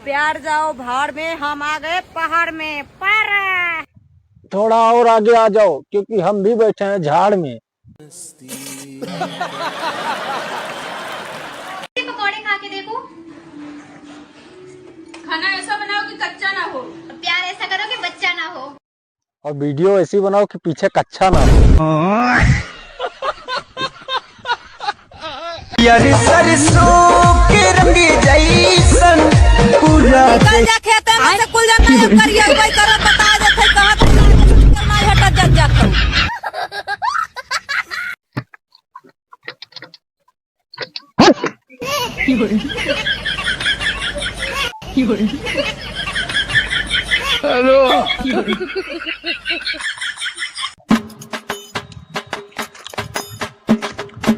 प्यार जाओ भाड़ में, हम आ गए पहाड़ में। पर थोड़ा और आगे आ जाओ क्योंकि हम भी बैठे हैं झाड़ में। पकौड़े खा के देखो। खाना ऐसा बनाओ कि कच्चा ना हो, प्यार ऐसा करो कि बच्चा ना हो। और वीडियो ऐसी बनाओ कि पीछे कच्चा ना हो। सरसों के रंग जैसन पूरा खेते में से कुल जाता है करिया कोई करो बता देते कहां तक करना हटा जग जाता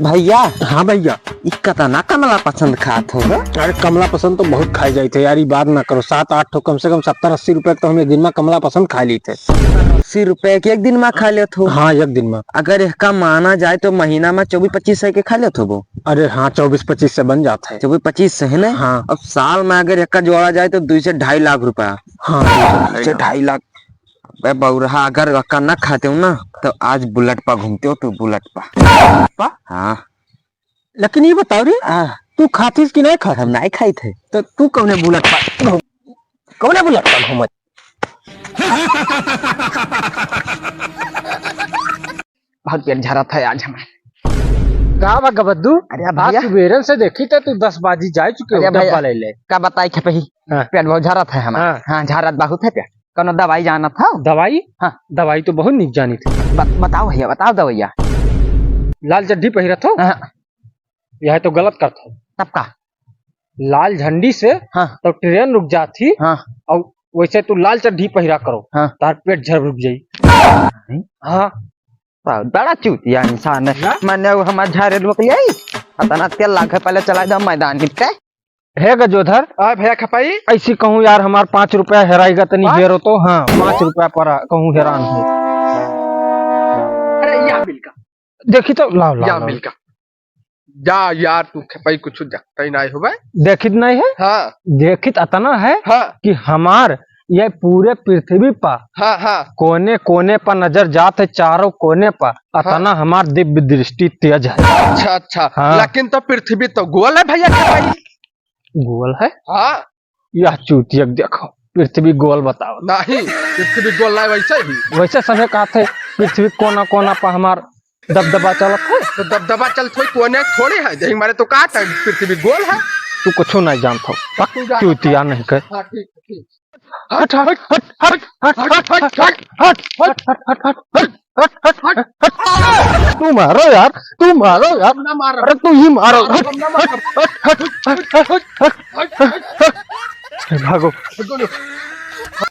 भैया। हाँ भैया। इक्का ना कमला पसंद खात हो। अरे कमला पसंद तो बहुत खाई जाती है यार, ये बात ना करो। 7-8 ठो कम से कम 70-80 रुपए तो हम एक दिन में कमला पसंद खा ली थे। 80 रुपए के एक दिन में खा लेत हो? हाँ एक दिन में। अगर इसका माना जाए तो महीना में 24-25 के खा लेत हो वो? अरे हाँ 24-25 से बन जाता है। 24-25 से है ना? हाँ। अब साल में अगर इसका जोड़ा जाए तो 2 से 2.5 लाख रुपया। हाँ 2 से 2.5 लाख। बउरहा अगर वक्का ना खाते हो ना तो आज बुलेट पर घूमते हो। तू बुलेट पर? हाँ। लेकिन ये बताओ रे, तू खातीस कि नहीं खा? हम नहीं खाई थे। तो तू कौने बुलेट पर घूमत? बहुत पेट झरा था आज हमें। का बा गबद्दू? अरे भैया सुबेरन से देखी तो तू 10 बाजी जा चुके हो। डब्बा ले ले। का बताई खपही। हाँ। पेट बहुत झरा था हमारा। हाँ झरा बहुत है पेट। कौन दवाई जाना था? दवाई? हाँ दवाई तो बहुत नीक जानी थी। बताओ भैया, बताओ दवाइया। लाल चड्ढी पहिरत हो? हाँ। यह तो गलत करता हो। तब का? लाल झंडी से हाँ। तो ट्रेन रुक जाती। हाँ। और वैसे तू लाल चड्ढी पहिरा करो। हाँ। तार पेट झर रुक जाई। हाँ बड़ा चूतिया इंसान है। मैंने हमारे झारे रुक जाई। अतना तेल लागे पहले चला जा मैदान निपटे। है गजोधर। भैया खपाई ऐसी कहूँ यार, हमार 5 रुपया हेराएगा तनी हेरो तो। हाँ 5 रुपया पर कहूँ हैरान है। अरे या मिलका देखी तो लाओ या मिलका जा यार, तू खपाई कुछ देखता ही नहीं हो भाई। देखित नहीं है? हाँ देखित अतना है हाँ कि हमार ये पूरे पृथ्वी पर हाँ हाँ कोने कोने पर नजर जाते, चारों कोने पर अतना हमार दिव्य दृष्टि तेज है। अच्छा अच्छा। हाँ। लेकिन तो पृथ्वी तो गोल है भैया खपाई। गोल है? हाँ यह चूतियक देखो, पृथ्वी गोल बताओ। नहीं, पृथ्वी गोल नहीं वैसे ही। वैसे सभी कहते पृथ्वी कोना कोना पर हमार दबदबा चलत है। तो दबदबा चलते कोने थोड़ी है जही मारे तो कहा था पृथ्वी गोल है। तू कुछ नहीं जानता हो। चूतिया नहीं कर। हाँ ठीक ठीक। हट हट हट हट हट हट हट हट हट हट हट हट। तू मारो यार, तू मारो यार। ना मार। अरे तू ही मारो। ना मार। भागो।